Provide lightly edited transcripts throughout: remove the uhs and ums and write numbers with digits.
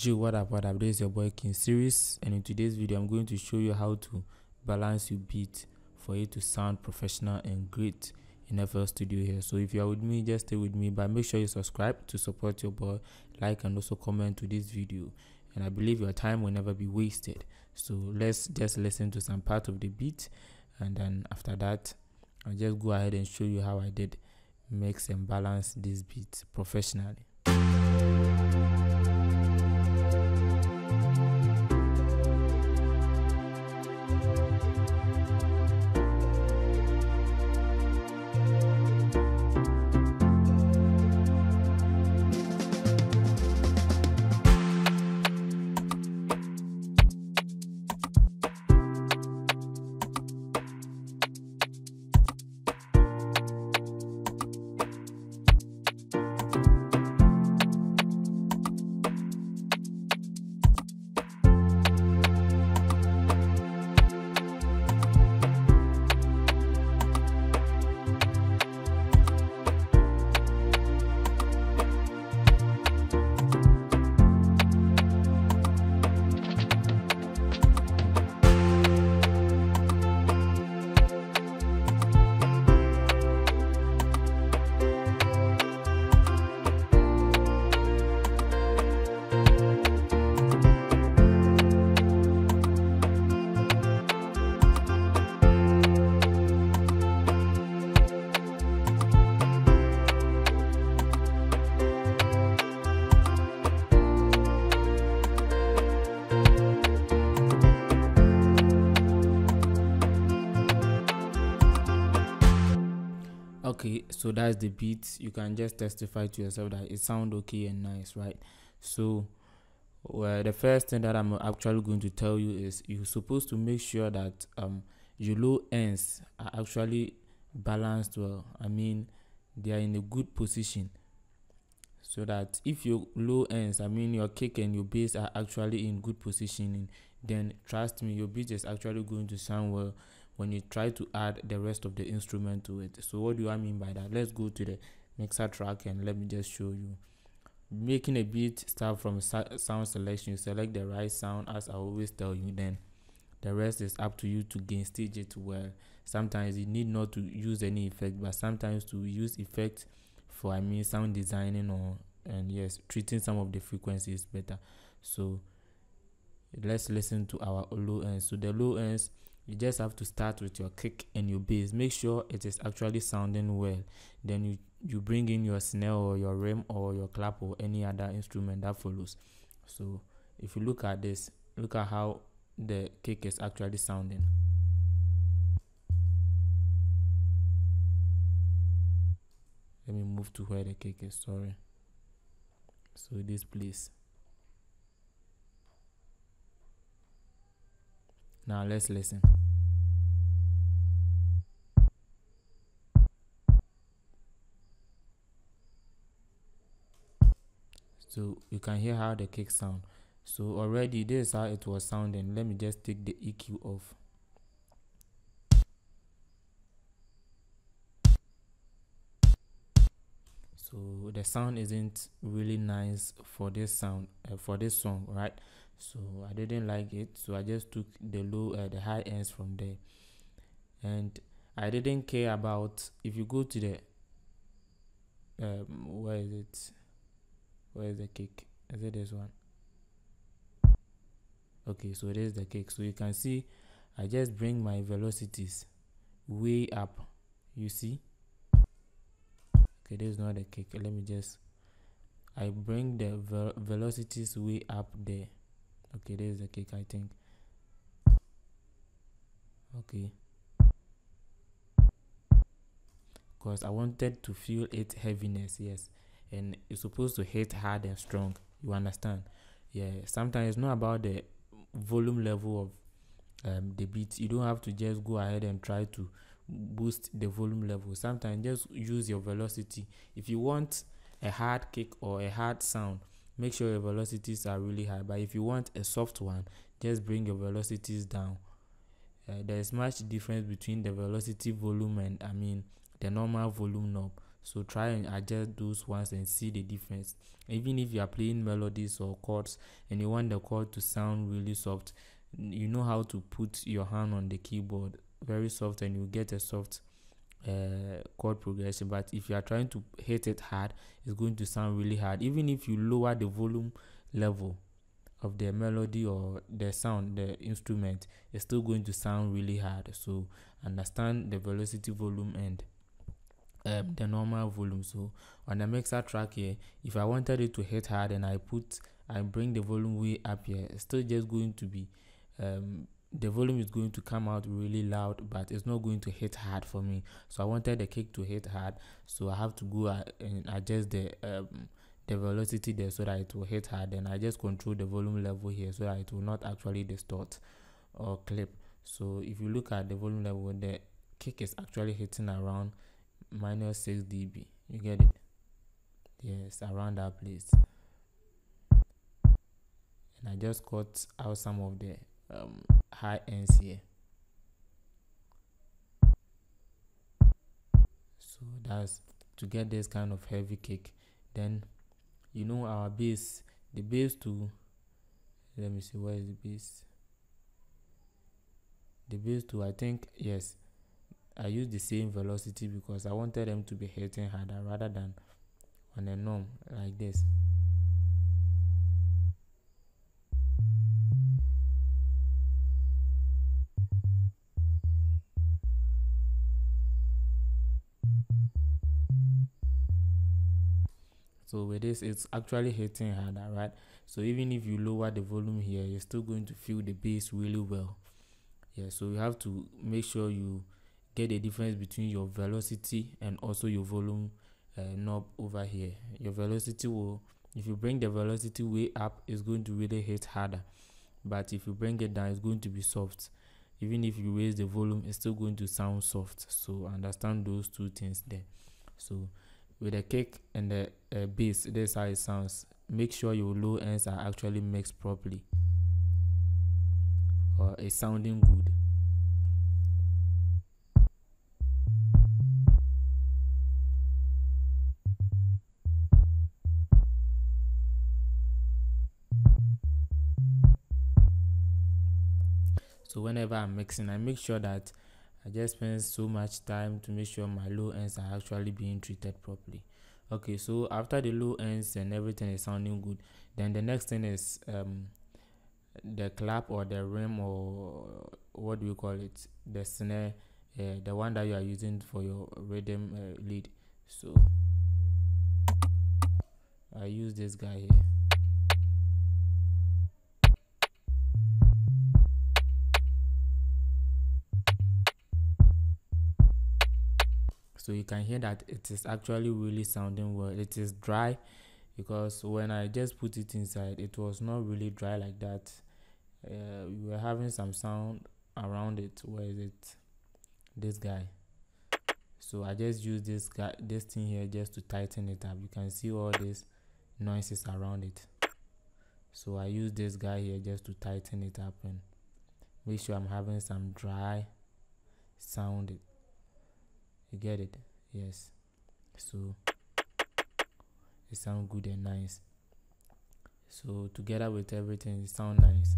Yo, what up, this is your boy King Series, and in today's video I'm going to show you how to balance your beat for it to sound professional and great in FL Studio here. So if you are with me, just stay with me, but make sure you subscribe to support your boy, like and also comment to this video, and I believe your time will never be wasted. So let's just listen to some part of the beat, and then after that I'll just go ahead and show you how I did mix and balance this beat professionally. Okay, so that's the beat. You can just testify to yourself that it sounds okay and nice, right? So the first thing that I'm actually going to tell you is you're supposed to make sure that your low ends are actually balanced well. I mean, they are in a good position, so that if your low ends, I mean your kick and your bass, are actually in good positioning, then trust me, your beat is actually going to sound well when you try to add the rest of the instrument to it. So what do I mean by that? Let's go to the mixer track and let me just show you. Making a beat, start from sound selection. You select the right sound, as I always tell you, then the rest is up to you to gain stage it well. Sometimes you need not to use any effect, but sometimes to use effect for, I mean, sound designing, or and yes, treating some of the frequencies better. So let's listen to our low ends. So the low ends, you just have to start with your kick and your bass. Make sure it is actually sounding well. Then you bring in your snare or your rim or your clap or any other instrument that follows. So if you look at this, look at how the kick is actually sounding. Let me move to where the kick is, sorry. So this place. Now let's listen. So you can hear how the kick sound. So already this is how it was sounding. Let me just take the EQ off. So the sound isn't really nice for this sound, for this song, right? So I didn't like it, so I just took the low, the high ends from there, and I didn't care about if you go to the where is it? Where is the kick? Is it this one? Okay, so there's the kick. So you can see I just bring my velocities way up. You see? Okay, this is not the kick. Let me just, I bring the velocities way up there. Okay, there's the kick, I think. Okay, because I wanted to feel its heaviness, yes, and it's supposed to hit hard and strong. You understand? Yeah, sometimes it's not about the volume level of the beat. You don't have to just go ahead and try to boost the volume level. Sometimes just use your velocity. If you want a hard kick or a hard sound, make sure your velocities are really high. But if you want a soft one, just bring your velocities down. There is much difference between the velocity volume and the normal volume knob. So try and adjust those ones and see the difference. Even if you are playing melodies or chords and you want the chord to sound really soft, you know how to put your hand on the keyboard very soft and you get a soft chord progression. But if you are trying to hit it hard, it's going to sound really hard. Even if you lower the volume level of the melody or the sound, the instrument, is still going to sound really hard. So understand the velocity, volume, and the normal volume. So on the mixer track here, if I wanted it to hit hard and I bring the volume way up here, it's still just going to be the volume is going to come out really loud, but it's not going to hit hard for me. So I wanted the kick to hit hard, so I have to go and adjust the velocity there so that it will hit hard. And I just control the volume level here so that it will not actually distort or clip. So if you look at the volume level, the kick is actually hitting around -6 dB. You get it? Yes, around that place. And I just cut out some of the high ends here. So that's to get this kind of heavy kick. Then you know our bass, the bass to, let me see, where is the bass? The bass to, I think, yes, I use the same velocity because I wanted them to be hitting harder rather than on a norm like this. So with this, it's actually hitting harder, right? So even if you lower the volume here, you're still going to feel the bass really well. Yeah, so you have to make sure you get the difference between your velocity and also your volume knob over here. Your velocity will, if you bring the velocity way up, it's going to really hit harder. But if you bring it down, it's going to be soft. Even if you raise the volume, it's still going to sound soft. So understand those two things there. So with the kick and the bass, this is how it sounds. Make sure your low ends are actually mixed properly, or it's sounding good. So whenever I'm mixing, I make sure that I just spend so much time to make sure my low ends are actually being treated properly. Okay, so after the low ends and everything is sounding good, then the next thing is the clap or the rim, or what do you call it, the snare, the one that you are using for your rhythm lead. So I use this guy here. So you can hear that it is actually really sounding well. It is dry because when I just put it inside, it was not really dry like that. We were having some sound around it. Where is it? This guy. So I just use this thing here just to tighten it up. You can see all these noises around it. So I use this guy here just to tighten it up and make sure I'm having some dry sound. You get it? Yes. So it sounds good and nice. So together with everything, it sounds nice.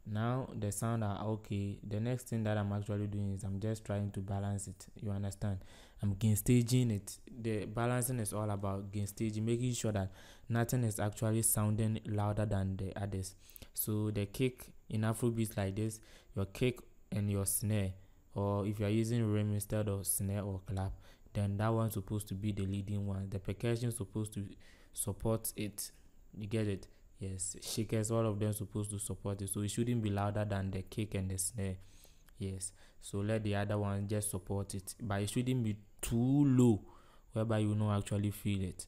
Now the sound are okay. The next thing that I'm actually doing is I'm just trying to balance it. You understand? I'm gain staging it. The balancing is all about gain staging, making sure that nothing is actually sounding louder than the others. So the kick in Afrobeats like this, your kick and your snare, or if you are using rim instead of snare or clap, then that one's supposed to be the leading one. The percussion is supposed to support it. You get it? Yes, shakers, all of them supposed to support it, so it shouldn't be louder than the kick and the snare. Yes, so let the other one just support it, but it shouldn't be too low whereby you not actually feel it.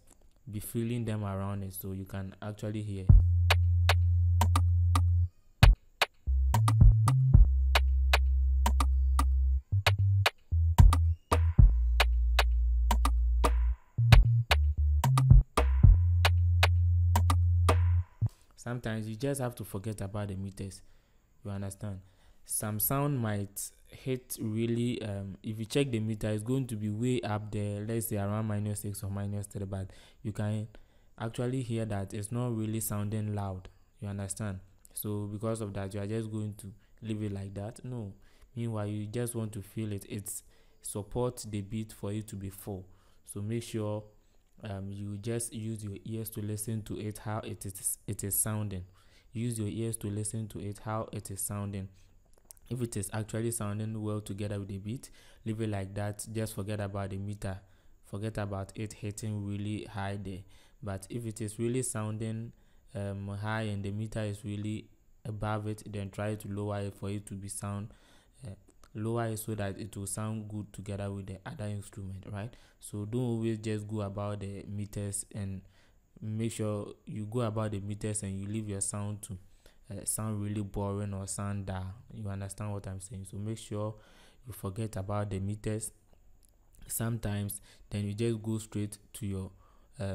Be feeling them around it so you can actually hear. sometimes you just have to forget about the meters. You understand? Some sound might hit really, if you check the meter, it's going to be way up there, let's say around -6 or -3, but you can actually hear that it's not really sounding loud. You understand? So because of that, you are just going to leave it like that. No. Meanwhile, you just want to feel it. It's support the beat for it to be full. So make sure you just use your ears to listen to it, how it is sounding. Use your ears to listen to it, how it is sounding. If it is actually sounding well together with the beat, leave it like that. Just forget about the meter. Forget about it hitting really high there. But if it is really sounding high and the meter is really above it, then try to lower it for it to be sound. Lower it so that it will sound good together with the other instrument, right? So don't always just go about the meters, and make sure you go about the meters and you leave your sound to sound really boring or sound dull. You understand what I'm saying? So make sure you forget about the meters sometimes, then you just go straight to your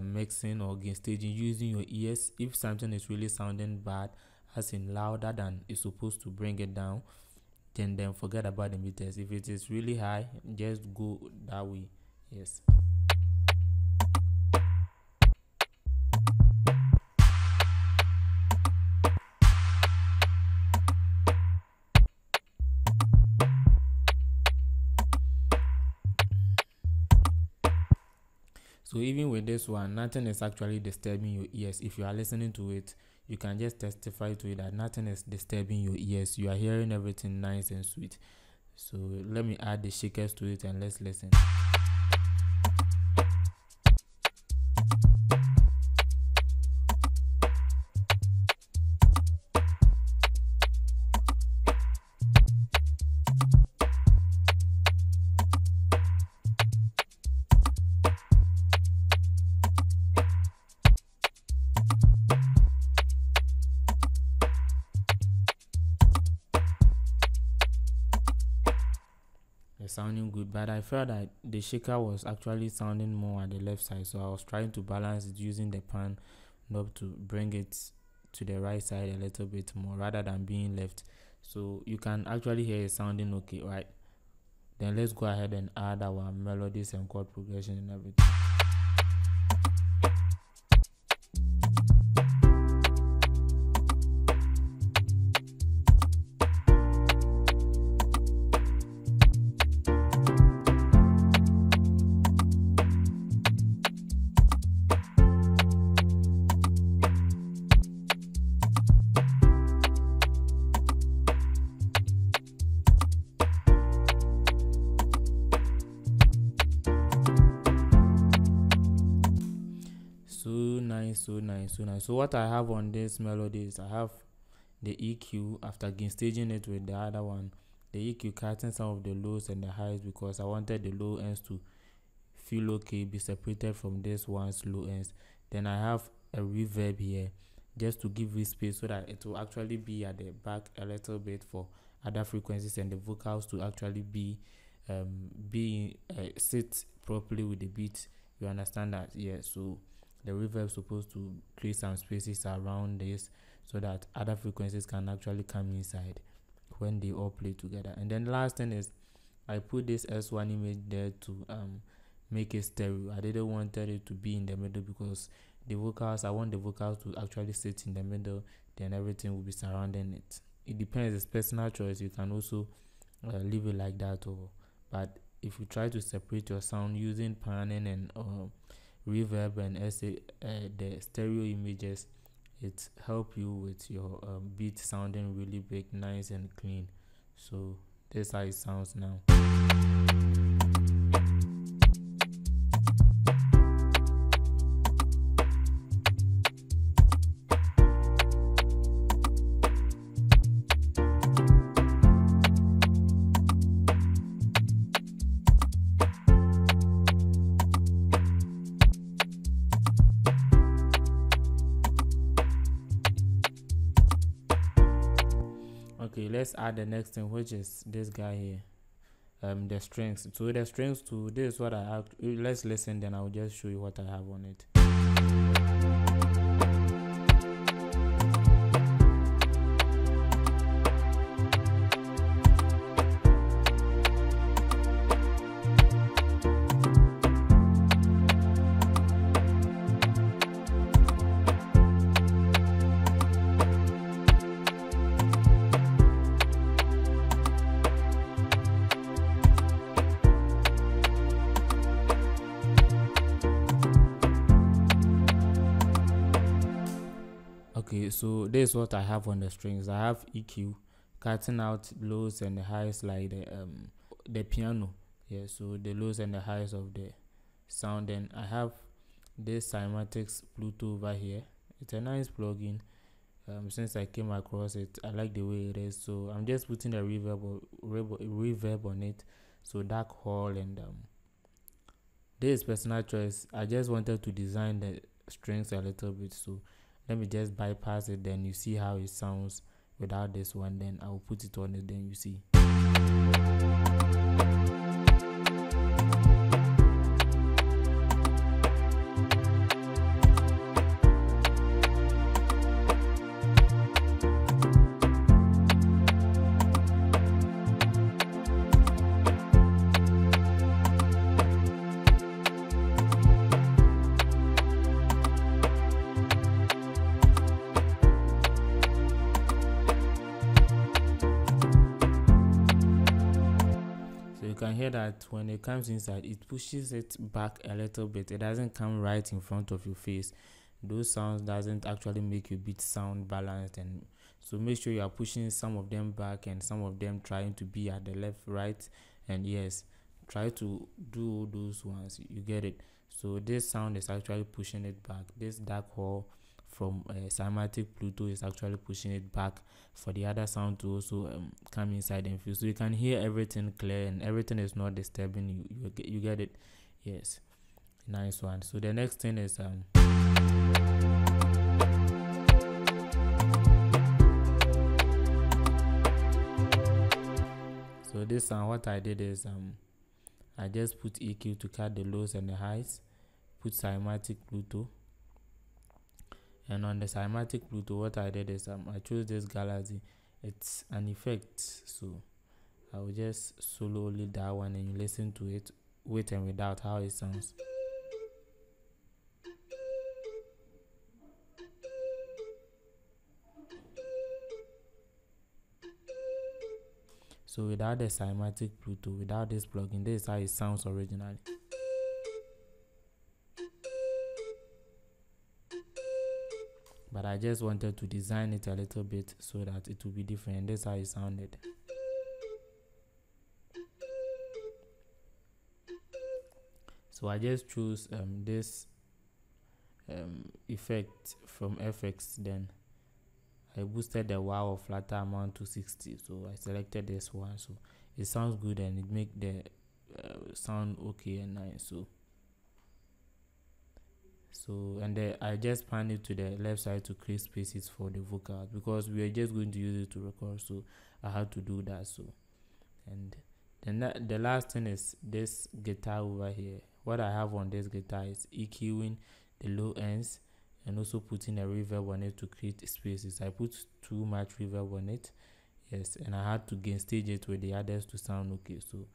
mixing or gain staging using your ears. If something is really sounding bad, as in louder than it's supposed to, bring it down. Then forget about the meters. If it is really high, just go that way. Yes. So even with this one, nothing is actually disturbing your ears. If you are listening to it, you can just testify to it that nothing is disturbing your ears. You are hearing everything nice and sweet. So let me add the shakers to it and let's listen. Sounding good, but I felt that the shaker was actually sounding more at the left side, so I was trying to balance it using the pan knob to bring it to the right side a little bit more rather than being left. So you can actually hear it sounding okay, right? Then let's go ahead and add our melodies and chord progression and everything. So nice. So what I have on this melody is I have the EQ after gain staging it with the other one. The EQ cutting some of the lows and the highs because I wanted the low ends to feel okay, be separated from this one's low ends. Then I have a reverb here just to give it space so that it will actually be at the back a little bit for other frequencies and the vocals to actually be sit properly with the beat. You understand that? Yeah. So the reverb is supposed to create some spaces around this so that other frequencies can actually come inside when they all play together. And then the last thing is I put this S1 image there to make it stereo. I didn't want it to be in the middle because the vocals, I want the vocals to actually sit in the middle, then everything will be surrounding it. It depends, it's personal choice. You can also leave it like that, but if you try to separate your sound using panning and reverb and the stereo images, it help you with your beat sounding really big, nice and clean. So this is how it sounds now. Okay, let's add the next thing, which is this guy here, the strings. So the strings to this is what I have. Let's listen, then I'll just show you what I have on it. Okay, so this is what I have on the strings. I have EQ, cutting out lows and the highs like the piano. Yeah, so the lows and the highs of the sound. Then I have this cymatics Bluetooth over here. It's a nice plugin. Since I came across it, I like the way it is. So I'm just putting a reverb on it. So dark hall and this is personal choice. I just wanted to design the strings a little bit, so let me just bypass it. Then you see how it sounds without this one. Then I will put it on it. Then you see. You can hear that when it comes inside, it pushes it back a little bit. It doesn't come right in front of your face. Those sounds doesn't actually make your beat sound balanced, and so make sure you are pushing some of them back and some of them trying to be at the left, right, and yes, try to do all those ones. You get it? So this sound is actually pushing it back. This dark hole from cymatic Bluetooth is actually pushing it back for the other sound to also come inside and feel. So you can hear everything clear and everything is not disturbing you. You get it? Yes, nice one. So the next thing is so this sound, what I did is I just put EQ to cut the lows and the highs, put cymatic Bluetooth. And on the cymatic Bluetooth, what I did is I chose this Galaxy. It's an effect, so I will just solo lead that one and you listen to it with and without how it sounds. So without the cymatic Bluetooth, without this plugin, this is how it sounds originally. But I just wanted to design it a little bit so that it will be different. That's how it sounded. So I just chose this effect from FX. Then I boosted the wow or flatter amount to 60. So I selected this one. So it sounds good and it make the sound okay and nice. So and I just pan it to the left side to create spaces for the vocals because we are just going to use it to record, so I had to do that. So and then the last thing is this guitar over here. What I have on this guitar is EQing the low ends and also putting a reverb on it to create spaces. I put too much reverb on it, yes, and I had to gain stage it with the others to sound okay. So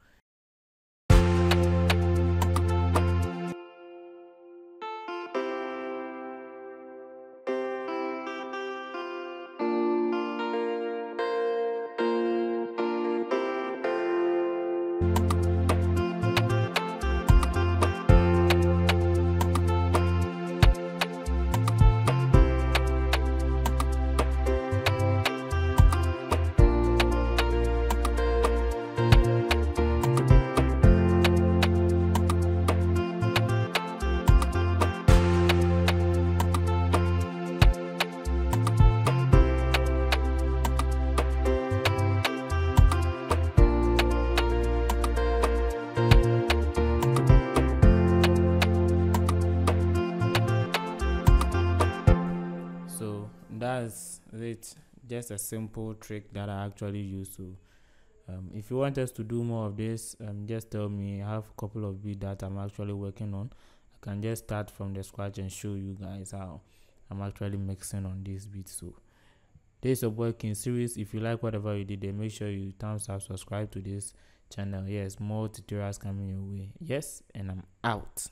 that's it. Just a simple trick that I actually use. So if you want us to do more of this, just tell me. I have a couple of beats that I'm actually working on. I can just start from the scratch and show you guys how I'm actually mixing on this beat. So this is your boy King Series. If you like whatever you did, then make sure you thumbs up, subscribe to this channel. Yes, more tutorials coming your way. Yes, and I'm out.